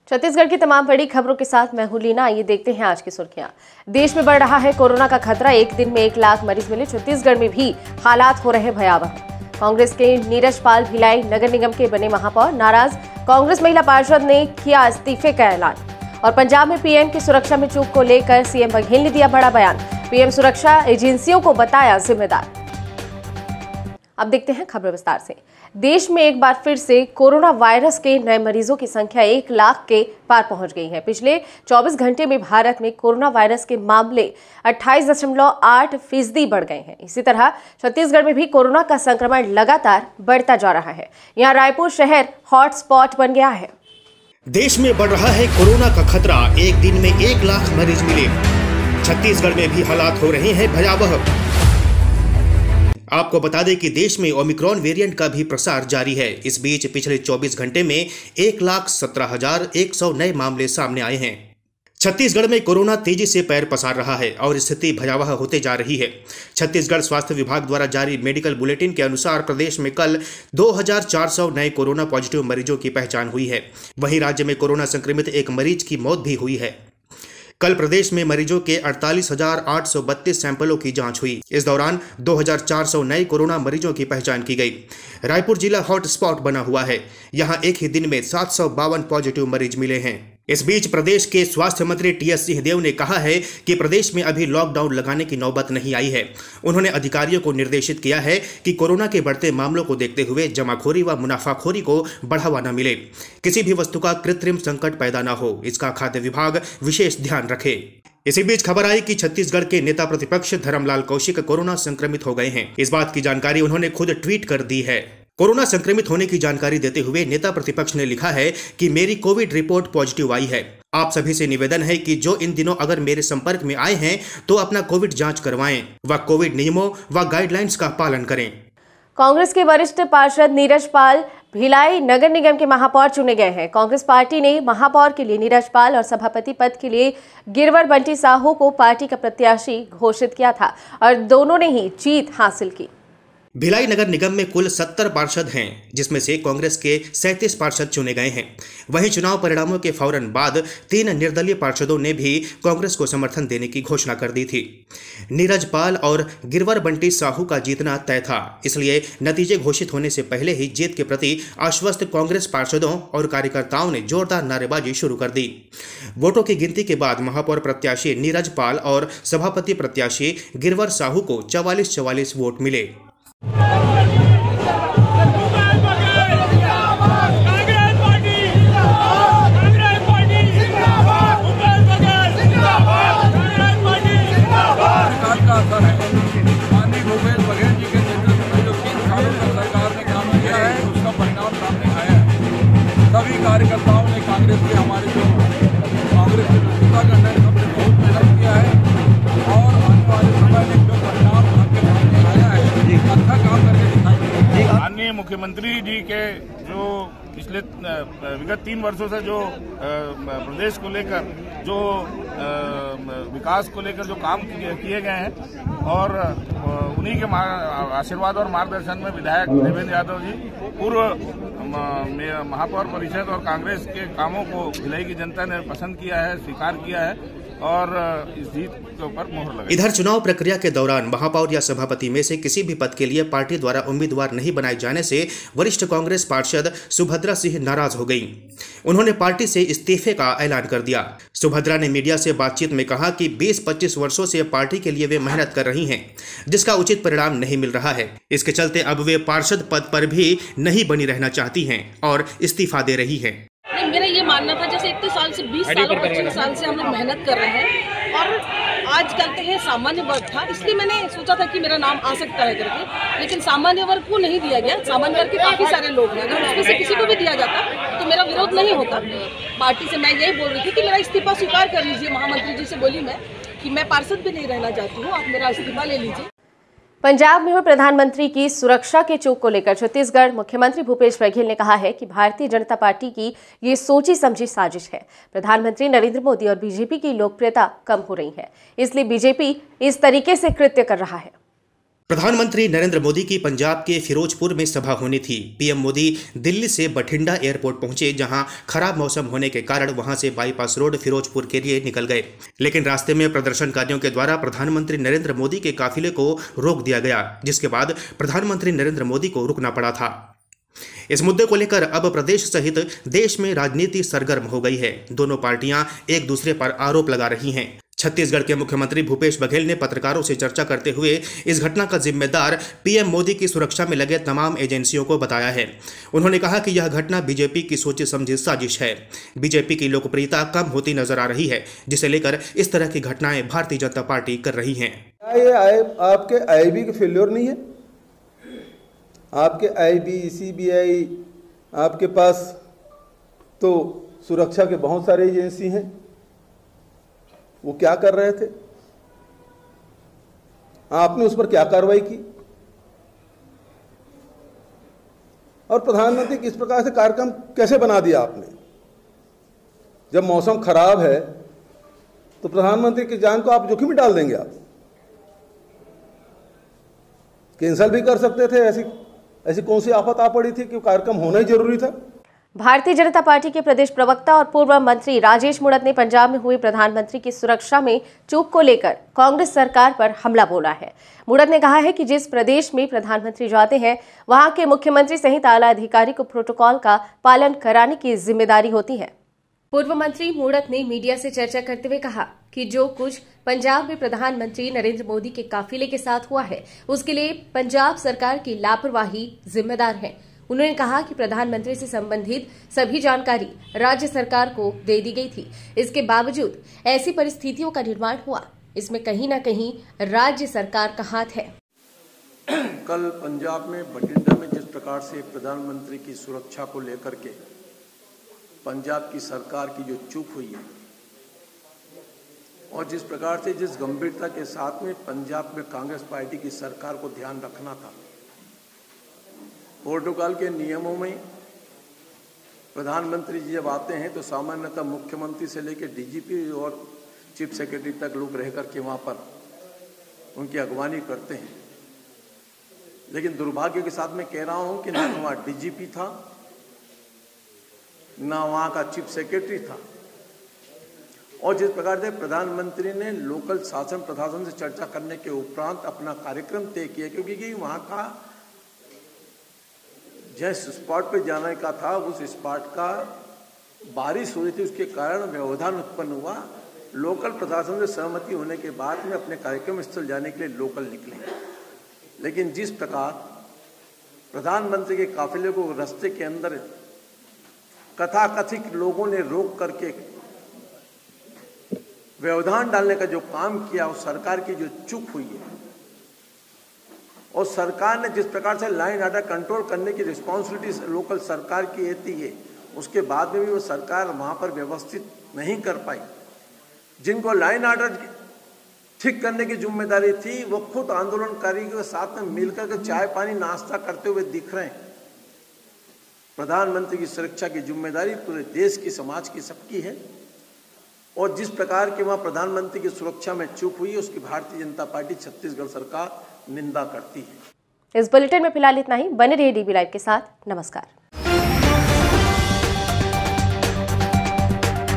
छत्तीसगढ़ की तमाम बड़ी खबरों के साथ मैं हूं लीना। आइए देखते हैं आज की सुर्खियां। देश में बढ़ रहा है कोरोना का खतरा। एक दिन में 1 लाख मरीज मिले। छत्तीसगढ़ में भी हालात हो रहे भयावह। कांग्रेस के नीरज पाल भिलाई नगर निगम के बने महापौर। नाराज कांग्रेस महिला पार्षद ने किया इस्तीफे का ऐलान। और पंजाब में पीएम की सुरक्षा में चूक को लेकर सीएम बघेल ने दिया बड़ा बयान। पीएम सुरक्षा एजेंसियों को बताया जिम्मेदार। अब देखते हैं खबर विस्तार से। देश में एक बार फिर से कोरोना वायरस के नए मरीजों की संख्या 1 लाख के पार पहुंच गई है। पिछले 24 घंटे में भारत में कोरोना वायरस के मामले 28.8% बढ़ गए हैं। इसी तरह छत्तीसगढ़ में भी कोरोना का संक्रमण लगातार बढ़ता जा रहा है। यहाँ रायपुर शहर हॉटस्पॉट बन गया है। देश में बढ़ रहा है कोरोना का खतरा। एक दिन में 1 लाख मरीज मिले। छत्तीसगढ़ में भी हालात हो रहे हैं भयावह। आपको बता दें कि देश में ओमिक्रॉन वेरिएंट का भी प्रसार जारी है। इस बीच पिछले 24 घंटे में 1,17,100 नए मामले सामने आए हैं। छत्तीसगढ़ में कोरोना तेजी से पैर पसार रहा है और स्थिति भयावह होते जा रही है। छत्तीसगढ़ स्वास्थ्य विभाग द्वारा जारी मेडिकल बुलेटिन के अनुसार प्रदेश में कल 2,400 नए कोरोना पॉजिटिव मरीजों की पहचान हुई है। वहीं राज्य में कोरोना संक्रमित एक मरीज की मौत भी हुई है। कल प्रदेश में मरीजों के 48,832 सैंपलों की जांच हुई। इस दौरान 2,400 नए कोरोना मरीजों की पहचान की गई। रायपुर जिला हॉटस्पॉट बना हुआ है। यहां एक ही दिन में 752 पॉजिटिव मरीज मिले हैं। इस बीच प्रदेश के स्वास्थ्य मंत्री टीएस सिंहदेव ने कहा है कि प्रदेश में अभी लॉकडाउन लगाने की नौबत नहीं आई है। उन्होंने अधिकारियों को निर्देशित किया है कि कोरोना के बढ़ते मामलों को देखते हुए जमाखोरी व मुनाफाखोरी को बढ़ावा न मिले। किसी भी वस्तु का कृत्रिम संकट पैदा न हो, इसका खाद्य विभाग विशेष ध्यान रखे। इसी बीच खबर आई कि छत्तीसगढ़ के नेता प्रतिपक्ष धर्मलाल कौशिक कोरोना संक्रमित हो गए हैं। इस बात की जानकारी उन्होंने खुद ट्वीट कर दी है। कोरोना संक्रमित होने की जानकारी देते हुए नेता प्रतिपक्ष ने लिखा है कि मेरी कोविड रिपोर्ट पॉजिटिव आई है। आप सभी से निवेदन है कि जो इन दिनों अगर मेरे संपर्क में आए हैं तो अपना कोविड जांच करवाएं व कोविड नियमों व गाइडलाइंस का पालन करें। कांग्रेस के वरिष्ठ पार्षद नीरज पाल भिलाई नगर निगम के महापौर चुने गए हैं। कांग्रेस पार्टी ने महापौर के लिए नीरज पाल और सभापति पद के लिए गिरवर बंटी साहू को पार्टी का प्रत्याशी घोषित किया था और दोनों ने ही जीत हासिल की। भिलाई नगर निगम में कुल 70 पार्षद हैं, जिसमें से कांग्रेस के 37 पार्षद चुने गए हैं। वहीं चुनाव परिणामों के फौरन बाद 3 निर्दलीय पार्षदों ने भी कांग्रेस को समर्थन देने की घोषणा कर दी थी। नीरज पाल और गिरवर बंटी साहू का जीतना तय था, इसलिए नतीजे घोषित होने से पहले ही जीत के प्रति आश्वस्त कांग्रेस पार्षदों और कार्यकर्ताओं ने जोरदार नारेबाजी शुरू कर दी। वोटों की गिनती के बाद महापौर प्रत्याशी नीरज पाल और सभापति प्रत्याशी गिरवर साहू को 44-44 वोट मिले। माननीय भूपेश बघेल जी के नेतृत्व में जो 3 सालों में सरकार ने काम किया है उसका परिणाम सामने आया है। सभी कार्यकर्ताओं ने कांग्रेस के हमारे जो कांग्रेस के नेता करने सबने बहुत मेहनत किया है और आने वाले समय में जो परिणाम आपके सामने आया है अच्छा काम करके दिखाई। माननीय मुख्यमंत्री जी के जो पिछले विगत 3 वर्षों से जो प्रदेश को लेकर जो विकास को लेकर जो काम किए गए हैं और उन्हीं के आशीर्वाद और मार्गदर्शन में विधायक देवेंद्र यादव जी पूर्व महापौर परिषद और कांग्रेस के कामों को भिलाई की जनता ने पसंद किया है, स्वीकार किया है और इस जीत के ऊपर मोहर लगा। इधर चुनाव प्रक्रिया के दौरान महापौर या सभापति में से किसी भी पद के लिए पार्टी द्वारा उम्मीदवार नहीं बनाए जाने से वरिष्ठ कांग्रेस पार्षद सुभद्रा सिंह नाराज हो गईं। उन्होंने पार्टी से इस्तीफे का ऐलान कर दिया। सुभद्रा ने मीडिया से बातचीत में कहा कि 20-25 वर्षों से पार्टी के लिए वे मेहनत कर रही हैं, जिसका उचित परिणाम नहीं मिल रहा है। इसके चलते अब वे पार्षद पद पर भी नहीं बनी रहना चाहती हैं और इस्तीफा दे रही हैं। मेरा ये मानना था जैसे इतने साल से 20 साल 25 साल से हम लोग मेहनत कर रहे हैं और आज करते हैं सामान्य वर्ग था, इसलिए मैंने सोचा था कि मेरा नाम आ सकता है करके, लेकिन सामान्य वर्ग को नहीं दिया गया। सामान्य वर्ग के काफी सारे लोग हैं, अगर उसमें से किसी को भी दिया जाता तो मेरा विरोध नहीं होता। पार्टी से मैं यही बोल रही थी कि मेरा इस्तीफा स्वीकार कर लीजिए। महामंत्री जी से बोली मैं कि मैं पार्षद भी नहीं रहना चाहती हूँ, आप मेरा इस्तीफा ले लीजिए। पंजाब में हुए प्रधानमंत्री की सुरक्षा के चूक को लेकर छत्तीसगढ़ मुख्यमंत्री भूपेश बघेल ने कहा है कि भारतीय जनता पार्टी की ये सोची समझी साजिश है। प्रधानमंत्री नरेंद्र मोदी और बीजेपी की लोकप्रियता कम हो रही है, इसलिए बीजेपी इस तरीके से कृत्य कर रहा है। प्रधानमंत्री नरेंद्र मोदी की पंजाब के फिरोजपुर में सभा होनी थी। पीएम मोदी दिल्ली से बठिंडा एयरपोर्ट पहुंचे, जहां खराब मौसम होने के कारण वहां से बाईपास रोड फिरोजपुर के लिए निकल गए, लेकिन रास्ते में प्रदर्शनकारियों के द्वारा प्रधानमंत्री नरेंद्र मोदी के काफिले को रोक दिया गया, जिसके बाद प्रधानमंत्री नरेंद्र मोदी को रुकना पड़ा था। इस मुद्दे को लेकर अब प्रदेश सहित देश में राजनीति सरगर्म हो गई है। दोनों पार्टियां एक दूसरे पर आरोप लगा रही हैं। छत्तीसगढ़ के मुख्यमंत्री भूपेश बघेल ने पत्रकारों से चर्चा करते हुए इस घटना का जिम्मेदार पीएम मोदी की सुरक्षा में लगे तमाम एजेंसियों को बताया है। उन्होंने कहा कि यह घटना बीजेपी की सोची समझी साजिश है। बीजेपी की लोकप्रियता कम होती नजर आ रही है, जिसे लेकर इस तरह की घटनाएं भारतीय जनता पार्टी कर रही हैं। ये आपके आईबी के फेल्योर नहीं है? आपके आईबी, सीबीआई, आपके पास तो सुरक्षा के बहुत सारे एजेंसी हैं। वो क्या कर रहे थे? आपने उस पर क्या कार्रवाई की? और प्रधानमंत्री किस प्रकार से कार्यक्रम कैसे बना दिया आपने? जब मौसम खराब है तो प्रधानमंत्री की जान को आप जोखिम में डाल देंगे। आप कैंसिल भी कर सकते थे। ऐसी कौन सी आफत आ पड़ी थी कि कार्यक्रम होना ही जरूरी था? भारतीय जनता पार्टी के प्रदेश प्रवक्ता और पूर्व मंत्री राजेश मूणत ने पंजाब में हुई प्रधानमंत्री की सुरक्षा में चूक को लेकर कांग्रेस सरकार पर हमला बोला है। मूणत ने कहा है कि जिस प्रदेश में प्रधानमंत्री जाते हैं, वहां के मुख्यमंत्री सहित आला अधिकारी को प्रोटोकॉल का पालन कराने की जिम्मेदारी होती है। पूर्व मंत्री मूणत ने मीडिया से चर्चा करते हुए कहा कि जो कुछ पंजाब में प्रधानमंत्री नरेंद्र मोदी के काफिले के साथ हुआ है, उसके लिए पंजाब सरकार की लापरवाही जिम्मेदार है। उन्होंने कहा कि प्रधानमंत्री से संबंधित सभी जानकारी राज्य सरकार को दे दी गई थी। इसके बावजूद ऐसी परिस्थितियों का निर्माण हुआ, इसमें कहीं न कहीं राज्य सरकार का हाथ है। कल पंजाब में बठिंडा में जिस प्रकार से प्रधानमंत्री की सुरक्षा को लेकर के पंजाब की सरकार की जो चूक हुई है, और जिस प्रकार से जिस गंभीरता के साथ में पंजाब में कांग्रेस पार्टी की सरकार को ध्यान रखना था, प्रोटोकॉल के नियमों में प्रधानमंत्री जी जब आते हैं तो सामान्यतः मुख्यमंत्री से लेकर डीजीपी और चीफ सेक्रेटरी तक लोग रह करके वहाँ पर उनकी अगवानी करते हैं। लेकिन दुर्भाग्य के साथ मैं कह रहा हूँ कि ना वहाँ डीजीपी था, ना वहाँ का चीफ सेक्रेटरी था। और जिस प्रकार से प्रधानमंत्री ने लोकल शासन प्रशासन से चर्चा करने के उपरांत अपना कार्यक्रम तय किया, क्योंकि वहाँ का जिस स्पॉट पे जाने का था उस स्पॉट का बारिश हो रही थी, उसके कारण व्यवधान उत्पन्न हुआ। लोकल प्रशासन से सहमति होने के बाद में अपने कार्यक्रम स्थल जाने के लिए लोकल निकले। लेकिन जिस प्रकार प्रधानमंत्री के काफिले को रास्ते के अंदर कथाकथित लोगों ने रोक करके व्यवधान डालने का जो काम किया, उस सरकार की जो चूक हुई है, और सरकार ने जिस प्रकार से लाइन ऑर्डर कंट्रोल करने की रिस्पॉन्सिबिलिटी लोकल सरकार की रहती है, उसके बाद में भी वो सरकार वहाँ पर व्यवस्थित नहीं कर पाई। जिनको लाइन ऑर्डर ठीक करने की जिम्मेदारी थी, वो खुद आंदोलनकारी के साथ में मिलकर के चाय पानी नाश्ता करते हुए दिख रहे हैं। प्रधानमंत्री की सुरक्षा की जिम्मेदारी पूरे देश की, समाज की, सबकी है। और जिस प्रकार की वहाँ प्रधानमंत्री की सुरक्षा में चूक हुई है, उसकी भारतीय जनता पार्टी छत्तीसगढ़ सरकार निंदा करती है। इस बुलेटिन में फिलहाल इतना ही। बने रहिए डीबी लाइव के साथ। नमस्कार।